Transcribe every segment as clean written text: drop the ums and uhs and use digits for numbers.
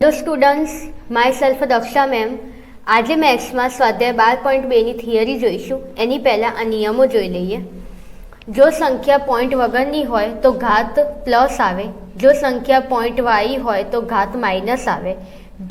Hello students, my self Daksha ma'am. આજે મેથ્સમાં સ્વાધ્યાય 12.2ની theory જોઈશું. એની પહેલાં આ નિયમો જોઈ લઈએ. જો સંખ્યા પોઈન્ટ વગરની હોય તો ઘાત પ્લસ આવે, જો સંખ્યા પોઈન્ટ વાળી હોય તો ઘાત માઇનસ આવે.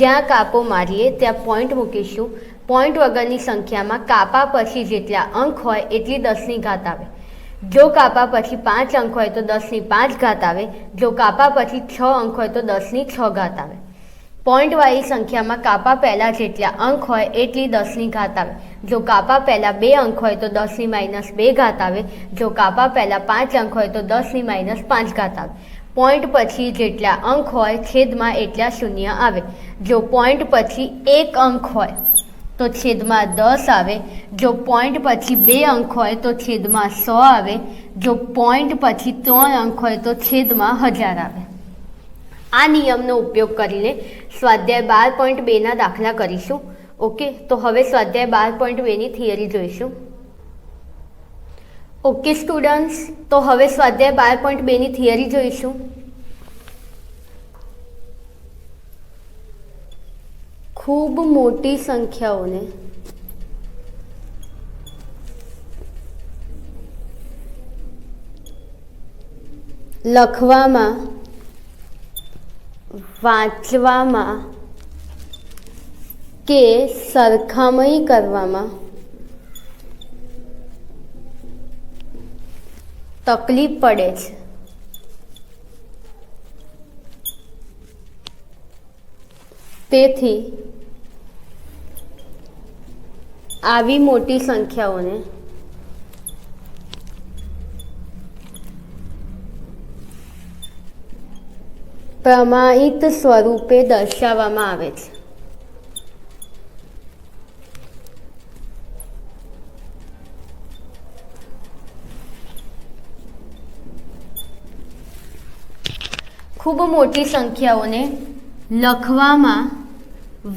જ્યાં કાપો મારીએ ત્યાં પોઈન્ટ મૂકીશું. પોઈન્ટ વગરની સંખ્યામાં કાપા પછી જેટલા અંક હોય એટલી 10ની ઘાત આવે. જો કાપા પછી 5 અંક હોય તો 10ની 5 ઘાત આવે. જો કાપા પછી 6 અંક હોય તો 10ની 6 ઘાત આવે. પોઈન્ટવાળી સંખ્યામાં કાપા પહેલાં જેટલા અંક હોય એટલી 10ની ઘાત આવે. જો કાપા પહેલાં 2 અંક હોય તો 10ની માઇનસ 2 ઘાત આવે. જો કાપા પહેલાં 5 અંક હોય તો 10ની માઇનસ 5 ઘાત આવે. પોઈન્ટ પછી જેટલા અંક હોય છેદમાં એટલા શૂન્ય આવે. જો પોઈન્ટ પછી 1 અંક હોય તો છેદમાં 10 આવે. જો પોઈન્ટ પછી 2 અંક હોય તો છેદમાં 100 આવે. જો પોઈન્ટ પછી 3 અંક હોય તો છેદમાં 1000 આવે. આ નિયમનો ઉપયોગ કરીને સ્વાધ્યાય 12.2ના દાખલા કરીશું. ઓકે, તો હવે સ્વાધ્યાય 12.2ની થિયરી જોઈશું. ઓકે સ્ટુડન્ટ્સ, તો હવે સ્વાધ્યાય 12.2ની થિયરી જોઈશું. ખૂબ મોટી સંખ્યાઓને લખવામાં, વાંચવામાં કે સરખામણી કરવામાં તકલીફ પડે છે. તેથી આવી મોટી સંખ્યાઓને પ્રમાણિત સ્વરૂપે દર્શાવવામાં આવે છે. ખૂબ મોટી સંખ્યાઓને લખવામાં,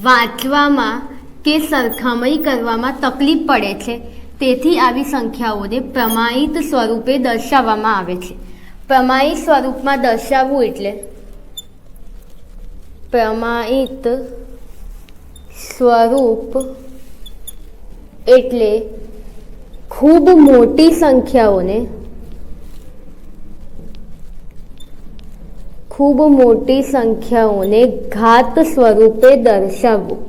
વાંચવામાં કે સરખામણી કરવામાં તકલીફ પડે છે. તેથી આવી સંખ્યાઓને પ્રમાણિત સ્વરૂપે દર્શાવવામાં આવે છે. પ્રમાણિત સ્વરૂપમાં દર્શાવવું એટલે પ્રમાણિત સ્વરૂપ એટલે ખૂબ મોટી સંખ્યાઓને ઘાત સ્વરૂપે દર્શાવવું.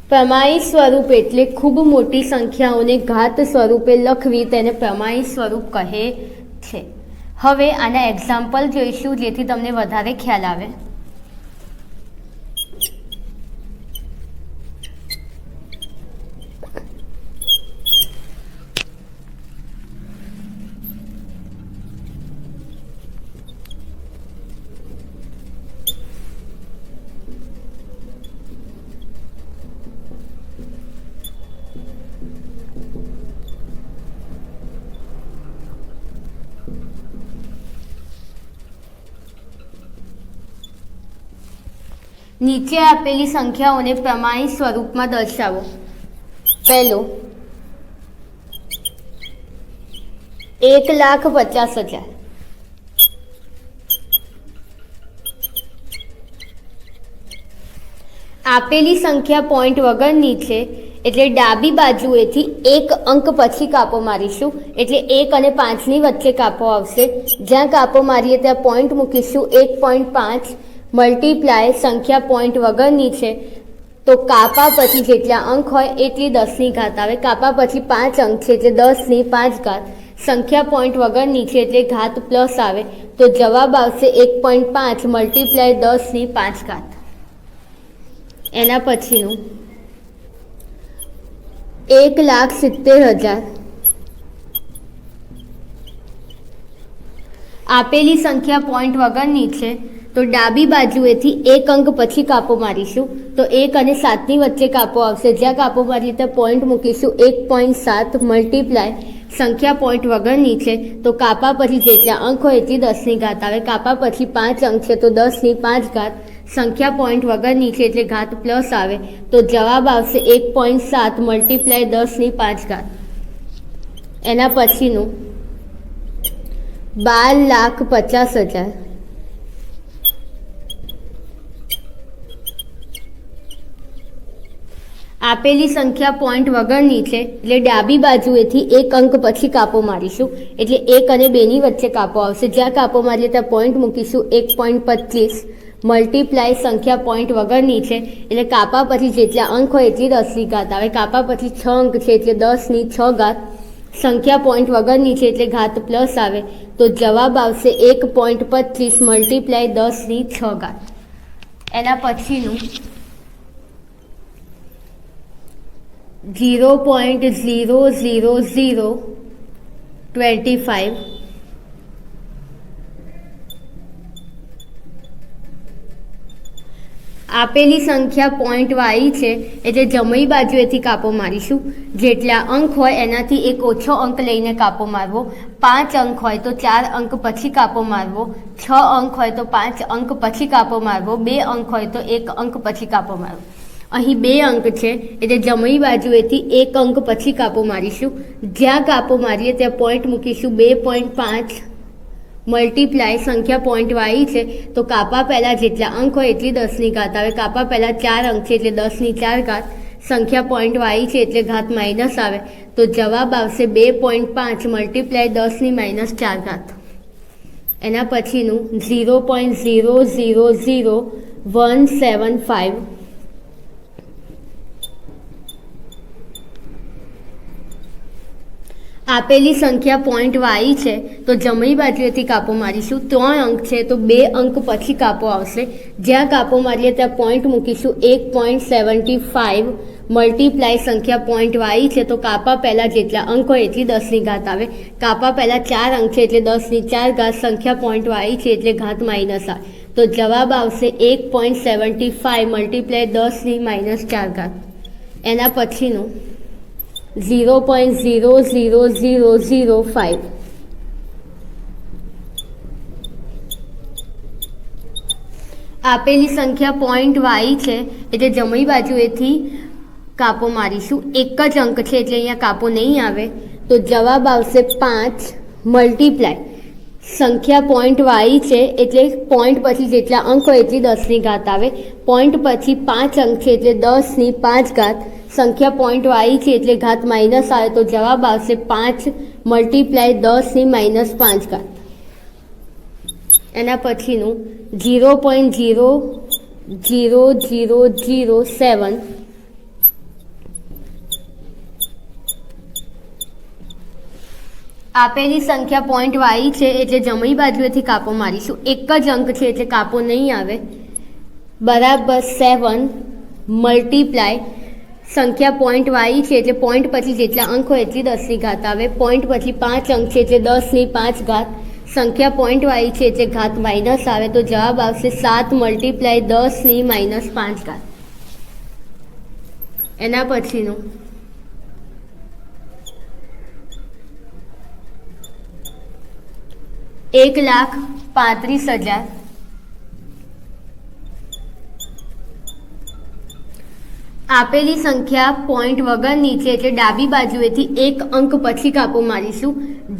પ્રમાણિત સ્વરૂપ એટલે ખૂબ મોટી સંખ્યાઓને ઘાત સ્વરૂપે લખવી, તેને પ્રમાણિત સ્વરૂપ કહે છે. હવે આના એક્ઝામ્પલ જોઈશું જેથી તમને વધારે ખ્યાલ આવે. નીચે આપેલી સંખ્યાઓને પ્રમાણિત સ્વરૂપમાં દર્શાવો. પહેલો 1,50,000. આપેલી સંખ્યા પોઈન્ટ વગરની છે એટલે ડાબી બાજુએથી 1 અંક પછી કાપો મારીશું. એટલે 1 અને 5ની વચ્ચે કાપો આવશે. જ્યાં કાપો મારીએ ત્યાં પોઈન્ટ મૂકીશું. 1.5 મલ્ટીપ્લાય સંખ્યા પોઈન્ટ વગરની છે તો કાપા પછી જેટલા અંક હોય એટલી 10ની ઘાત આવે. કાપા પછી 5 અંક છે એટલે 10ની 5 ઘાત. સંખ્યા પોઈન્ટ વગરની છે એટલે ઘાત પ્લસ આવે. તો જવાબ આવશે 1.5 મલ્ટીપ્લાય 10ની 5 ઘાત. એના પછીનું 1,70,000. આપેલી સંખ્યા પોઈન્ટ વગરની છે તો ડાબી બાજુએથી 1 અંક પછી કાપો મારીશું. તો 1 અને 7ની વચ્ચે કાપો આવશે. જ્યાં કાપો મારીએ ત્યાં પોઈન્ટ મૂકીશું. 1.7 મલ્ટીપ્લાય સંખ્યા પોઈન્ટ વગરની છે તો કાપા પછી જેટલા અંક હોય એટલી 10ની ઘાત આવે. કાપા પછી 5 અંક છે તો 10ની 5 ઘાત. સંખ્યા પોઈન્ટ વગરની છે એટલે ઘાત પ્લસ આવે. તો જવાબ આવશે 1.7 મલ્ટીપ્લાય 10ની 5 ઘાત. એના પછીનું 12,50,000। આપેલી સંખ્યા પોઈન્ટ વગરની છે એટલે ડાબી બાજુએથી એક અંક પછી કાપો મારીશું એટલે 1 અને 2ની વચ્ચે કાપો આવશે. જ્યાં કાપો મારીએ ત્યાં પોઈન્ટ મૂકીશું 1.25 મલ્ટીપ્લાય સંખ્યા પોઈન્ટ વગરની છે એટલે કાપા પછી જેટલા અંક હોય એટલી 10ની ઘાત આવે. કાપા પછી 6 અંક છે એટલે 10ની 6 ઘાત. સંખ્યા પોઈન્ટ વગરની છે એટલે ઘાત પ્લસ આવે તો જવાબ આવશે 1.25 મલ્ટીપ્લાય 10ની 6 ઘાત. એના પછીનું 0.00025 આપેલી સંખ્યા પોઈન્ટ વાળી છે એટલે જમણી બાજુએથી કાપો મારીશું. જેટલા અંક હોય એનાથી એક ઓછો અંક લઈને કાપો મારવો. 5 અંક હોય તો 4 અંક પછી કાપો મારવો. 6 અંક હોય તો 5 અંક પછી કાપો મારવો. 2 અંક હોય તો 1 અંક પછી કાપો મારવો. અહીં 2 અંક છે એટલે જમણી બાજુએથી 1 અંક પછી કાપો મારીશું. જ્યાં કાપો મારીએ ત્યાં પોઈન્ટ મૂકીશું. 2.5 મલ્ટીપ્લાય સંખ્યા પોઈન્ટ વાળી છે તો કાપા પહેલાં જેટલા અંક હોય એટલી 10ની ઘાત આવે. કાપા પહેલાં 4 અંક છે એટલે 10ની 4 ઘાત. સંખ્યા પોઈન્ટ વાળી છે એટલે ઘાત માઇનસ આવે તો જવાબ આવશે 2.5 મલ્ટીપ્લાય 10ની -4 ઘાત. એના પછીનું 0.0000175 આપેલી સંખ્યા પોઈન્ટ વાળી છે તો જમણી બાજુએથી કાપો મારીશું. 3 અંક છે તો 2 અંક પછી કાપો આવશે. જ્યાં કાપો મારીએ ત્યાં પોઈન્ટ મૂકીશું. 1.75 મલ્ટીપ્લાય સંખ્યા પોઈન્ટ વાળી છે તો કાપા પહેલાં જેટલા અંક હોય એટલી 10ની ઘાત આવે. કાપા પહેલાં 4 અંક છે એટલે 10ની 4 ઘાત. સંખ્યા પોઈન્ટ વાળી છે એટલે ઘાત માઇનસ આવે તો જવાબ આવશે 1.75 મલ્ટીપ્લાય 10ની -4 ઘાત. એના પછીનું 0.00005 આપેલી સંખ્યા પોઈન્ટ વાળી છે એટલે જમણી બાજુએથી કાપો મારીશું. એક જ અંક છે એટલે અહીંયા કાપો નહીં આવે તો જવાબ આવશે 5 મલ્ટીપ્લાય સંખ્યા પોઈન્ટ વાળી છે એટલે પોઈન્ટ પછી જેટલા અંક હોય એટલી 10ની ઘાત આવે. પોઈન્ટ પછી 5 અંક છે એટલે 10ની 5 ઘાત. સંખ્યા પોઈન્ટ વાળી છે એટલે ઘાત માઇનસ આવે તો જવાબ આવશે 5 મલ્ટીપ્લાય 10ની -5 ઘાત. એના પછીનું 0.00007 આપેલી સંખ્યા પોઈન્ટ વાળી છે એટલે જમણી બાજુએથી કાપો મારીશું. એક જ અંક છે એટલે કાપો નહીં આવે. બરાબર 7 મલ્ટીપ્લાય સંખ્યા પોઈન્ટ વાળી છે એટલે પોઈન્ટ પછી જેટલા અંક હોય એટલી 10ની ઘાત આવે. પોઈન્ટ પછી 5 અંક છે એટલે 10ની 5 ઘાત. સંખ્યા પોઈન્ટ વાળી છે એટલે ઘાત માઇનસ આવે તો જવાબ આવશે 7 મલ્ટીપ્લાય 10ની -5 ઘાત. એના પછીનું 1,35,000 આપેલી સંખ્યા પોઈન્ટ વગરની છે એટલે ડાબી બાજુએથી એક અંક પછી કાપો મારીશું.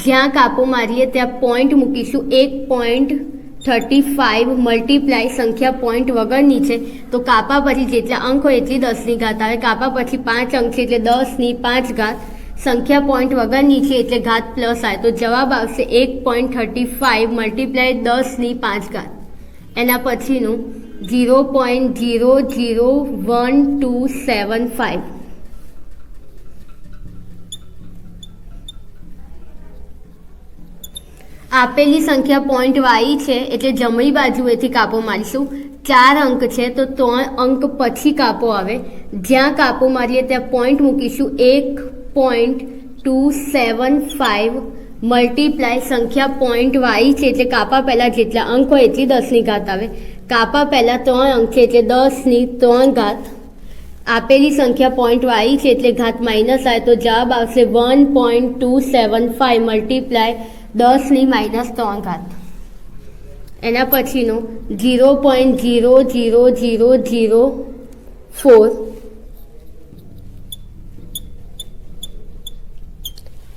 જ્યાં કાપો મારીએ ત્યાં પોઈન્ટ મૂકીશું. 1.35 મલ્ટીપ્લાય સંખ્યા પોઈન્ટ વગરની છે તો કાપા પછી જેટલા અંક હોય એટલી 10ની ઘાત આવે. કાપા પછી 5 અંક છે એટલે 10ની 5 ઘાત. સંખ્યા પોઈન્ટ વગરની છે એટલે ઘાત પ્લસ આવે તો જવાબ આવશે 1.35 મલ્ટીપ્લાય 10ની 5 ઘાત. એના પછીનું 0.00125 આપેલી સંખ્યા પોઈન્ટ વાળી છે એટલે જમણી બાજુએથી કાપો મારીશું. 4 અંક છે તો 3 અંક પછી કાપો આવે. જ્યાં કાપો મારીએ ત્યાં પોઈન્ટ મૂકીશું. 1.275 મલ્ટીપ્લાય સંખ્યા પોઈન્ટ વાળી છે એટલે કાપા પહેલાં જેટલા અંક હોય એટલી 10ની ઘાત આવે. કાપા પહેલાં 3 અંક છે એટલે 10ની 3 ઘાત. આપેલી સંખ્યા પોઈન્ટ વાળી છે એટલે ઘાત માઇનસ આવે તો જવાબ આવશે 1.275 મલ્ટીપ્લાય 10ની -3 ઘાત. એના પછીનો 0.00004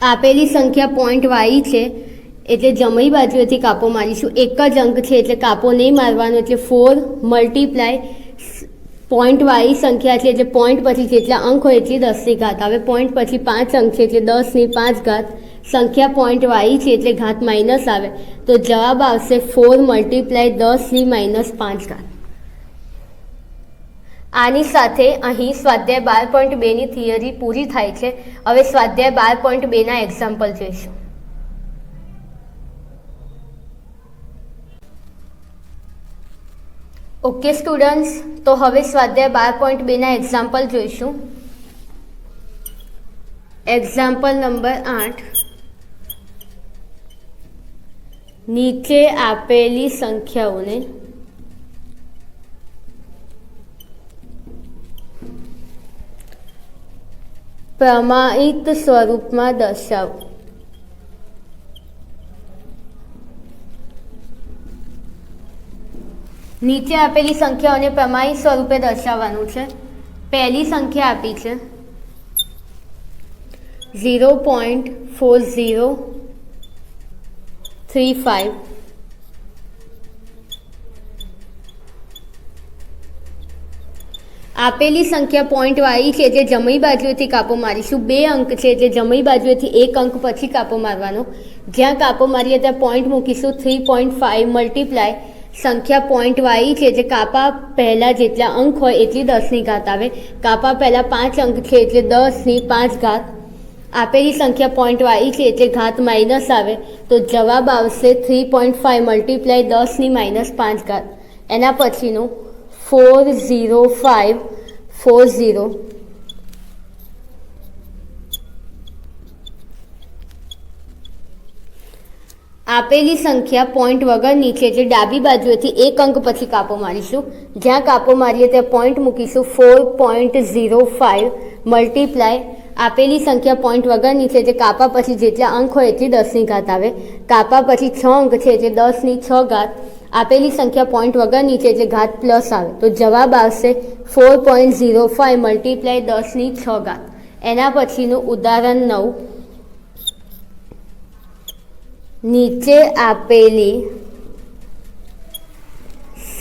આપેલી સંખ્યા પોઈન્ટ વાળી છે એટલે જમણી બાજુએથી કાપો મારીશું. એક જ અંક છે એટલે કાપો નહીં મારવાનો, એટલે 4 મલ્ટીપ્લાય પોઈન્ટવાળી સંખ્યા છે એટલે પોઈન્ટ પછી જેટલા અંક હોય એટલી 10ની ઘાત આવે. પોઈન્ટ પછી 5 અંક છે એટલે 10ની 5 ઘાત. સંખ્યા પોઈન્ટવાળી છે એટલે ઘાત માઇનસ આવે, તો જવાબ આવશે 4 મલ્ટીપ્લાય 10ની -5 ઘાત. આની સાથે અહીં સ્વાધ્યાય 12.2ની થિયરી પૂરી થાય છે. હવે સ્વાધ્યાય 12.2ના એક્ઝામ્પલ જોઈશું. ઓકે સ્ટુડન્ટ્સ, તો હવે સ્વાધ્યાય 12.2ના એક્ઝામ્પલ જોઈશું. Example number 8. નીચે આપેલી સંખ્યાઓને પ્રમાણિત સ્વરૂપમાં દર્શાવો. નીચે આપેલી સંખ્યાઓને પ્રમાણિત સ્વરૂપે દર્શાવવાનું છે. પહેલી સંખ્યા આપી છે 0.4035. આપેલી સંખ્યા પોઈન્ટવાળી છે એટલે જમણી બાજુએથી કાપો મારીશું. 2 અંક છે એટલે જમણી બાજુએથી 1 અંક પછી કાપો મારવાનો. જ્યાં કાપો મારીએ ત્યાં પોઈન્ટ મૂકીશું. 3.5 મલ્ટીપ્લાય સંખ્યા પોઈન્ટવાળી છે એટલે કાપા પહેલાં જેટલા અંક હોય એટલી 10ની ઘાત આવે. કાપા પહેલાં 5 અંક છે એટલે 10ની 5 ઘાત. આપેલી સંખ્યા પોઈન્ટવાળી છે એટલે ઘાત માઇનસ આવે, તો જવાબ આવશે 3.5 મલ્ટીપ્લાય 10ની -5 ઘાત. એના પછીનું 40540. આપેલી સંખ્યા પોઈન્ટ વગરની છે એટલે ડાબી બાજુએથી 1 અંક પછી કાપો મારીશું. જ્યાં કાપો મારીએ ત્યાં પોઈન્ટ મૂકીશું. 4.05 મલ્ટીપ્લાય આપેલી સંખ્યા પોઈન્ટ વગરની છે એટલે કાપા પછી જેટલા અંક હોય એટલી 10ની ઘાત આવે. કાપા પછી 6 અંક છે એટલે 10ની 6 ઘાત. આપેલી સંખ્યા પોઈન્ટ વગરની છે એટલે ઘાત પ્લસ આવે, તો જવાબ આવશે 4.05 મલ્ટીપ્લાય 10ની 6 ઘાત. એના પછીનું ઉદાહરણ 9. નીચે આપેલી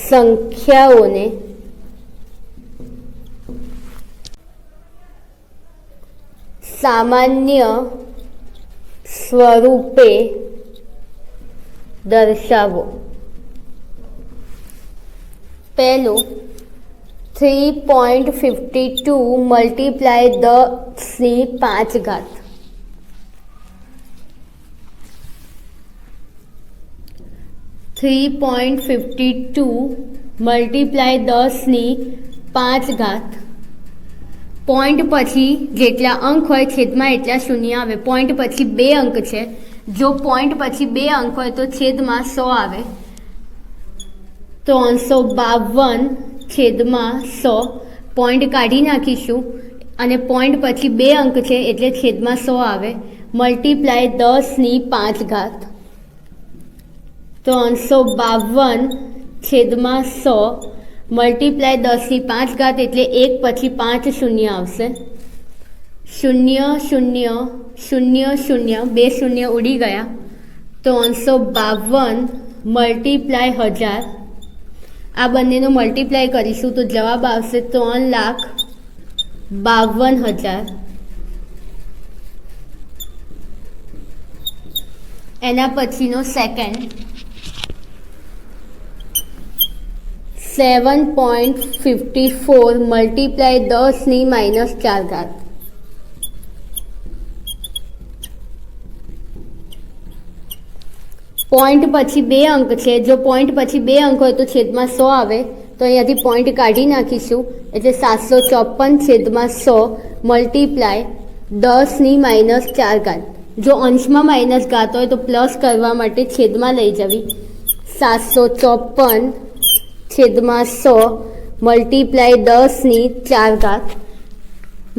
સંખ્યાઓને સામાન્ય સ્વરૂપે દર્શાવો. પહેલું 3.52 મલ્ટીપ્લાય 10ની 5 ઘાત. (3.52 મલ્ટીપ્લાય 10ની 5 ઘાત). પોઈન્ટ પછી જેટલા અંક હોય છેદમાં એટલા શૂન્ય આવે. પોઈન્ટ પછી 2 અંક છે, જો પોઈન્ટ પછી 2 અંક હોય તો છેદમાં 100 આવે. 352 છેદમાં 100. પોઈન્ટ કાઢી નાખીશું અને પોઈન્ટ પછી 2 અંક છે એટલે છેદમાં 100 આવે. મલ્ટીપ્લાય 10ની 5 ઘાત. 352 છેદમાં 100 મલ્ટીપ્લાય 10ની 5 ઘાત એટલે 1 પછી 5 શૂન્ય આવશે. 0 0 0 0 2 શૂન્ય ઉડી ગયા. 352 મલ્ટીપ્લાય 1000. આ બંનેનો મલ્ટીપ્લાય કરીશું તો જવાબ આવશે 3,52,000. એના પછીનો સેકન્ડ 7.54 મલ્ટીપ્લાય 10ની -4 ઘાત. પોઈન્ટ પછી 2 અંક છે, જો પોઈન્ટ પછી 2 અંક હોય તો છેદમાં 100 આવે, તો અહીંયાથી પોઈન્ટ કાઢી નાખીશું એટલે 754 છેદમાં 100 મલ્ટીપ્લાય 10ની -4 ઘાત. જો અંશમાં માઇનસ ઘાત હોય તો પ્લસ કરવા માટે છેદમાં લઈ જવી. 754 છેદમાં 100 મલ્ટીપ્લાય 10ની 4 ઘાત.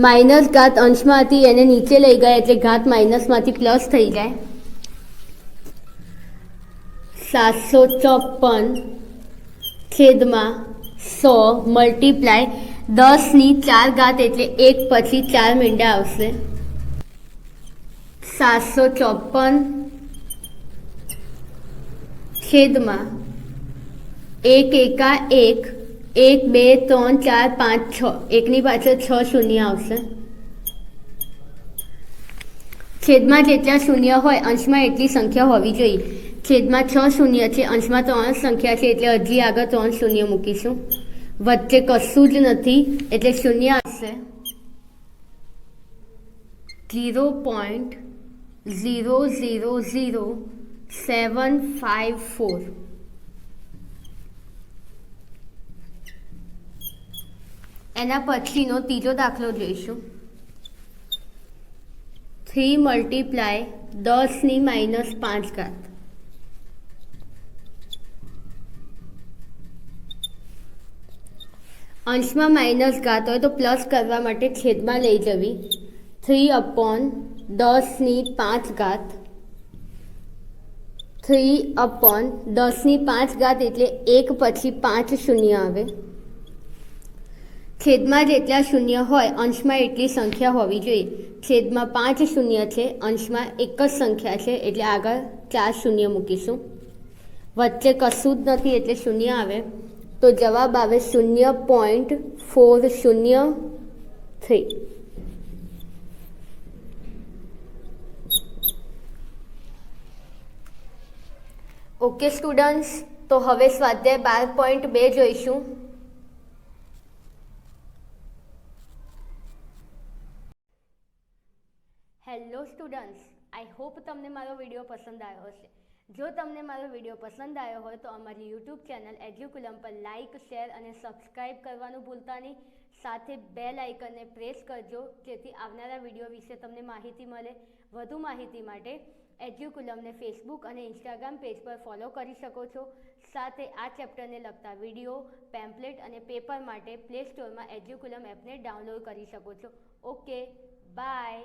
માઇનસ ઘાત અંશમાં હતી એને નીચે લઈ ગયા એટલે ઘાત માઇનસમાંથી પ્લસ થઈ જાય. 754 છેદમાં 100 મલ્ટીપ્લાય 10ની 4 ઘાત એટલે 1 પછી 4 મીંડા આવશે. 754 છેદમાં 1 એકા 1, 1 2 3 4 5 6, એકની પાછળ 6 શૂન્ય આવશે. છેદમાં જેટલા શૂન્ય હોય અંશમાં એટલી સંખ્યા હોવી જોઈએ. છેદમાં 6 શૂન્ય છે, અંશમાં 3 સંખ્યા છે એટલે હજી આગળ 3 શૂન્ય મૂકીશું. વચ્ચે કશું જ નથી એટલે શૂન્ય આવશે. 0.000754. એના પછીનો ત્રીજો દાખલો જોઈશું. 3 મલ્ટીપ્લાય 10⁻⁵. અંશમાં માઇનસ ઘાત હોય તો પ્લસ કરવા માટે છેદમાં લઈ જવી. 3/10⁵. 3/10⁵ એટલે 1 પછી 5 શૂન્ય આવે. છેદમાં જેટલા શૂન્ય હોય અંશમાં એટલી સંખ્યા હોવી જોઈએ. છેદમાં 5 શૂન્ય છે, અંશમાં એક જ સંખ્યા છે એટલે આગળ 4 શૂન્ય મૂકીશું. વચ્ચે કશું જ નથી એટલે શૂન્ય આવે તો જવાબ આવે 0.403. ઓકે સ્ટુડન્ટ્સ, તો હવે સ્વાધ્યાય 12.2 જોઈશું. હેલો સ્ટુડન્ટ્સ, આઈ હોપ તમને મારો વિડીયો પસંદ આવ્યો હશે. જો તમને મારો વિડીયો પસંદ આવ્યો હોય તો અમારી યુટ્યુબ ચેનલ એજ્યુકુલમ પર લાઇક, શેર અને સબસ્ક્રાઈબ કરવાનું ભૂલતા નહીં. સાથે બેલ આઇકનને પ્રેસ કરજો જેથી આવનારા વિડીયો વિશે તમને માહિતી મળે. વધુ માહિતી માટે એજ્યુકુલમને ફેસબુક અને ઇન્સ્ટાગ્રામ પેજ પર ફોલો કરી શકો છો. સાથે આ ચેપ્ટરને લગતા વિડીયો, પેમ્પલેટ અને પેપર માટે પ્લે સ્ટોરમાં એજ્યુકુલમ એપને ડાઉનલોડ કરી શકો છો. Okay, by.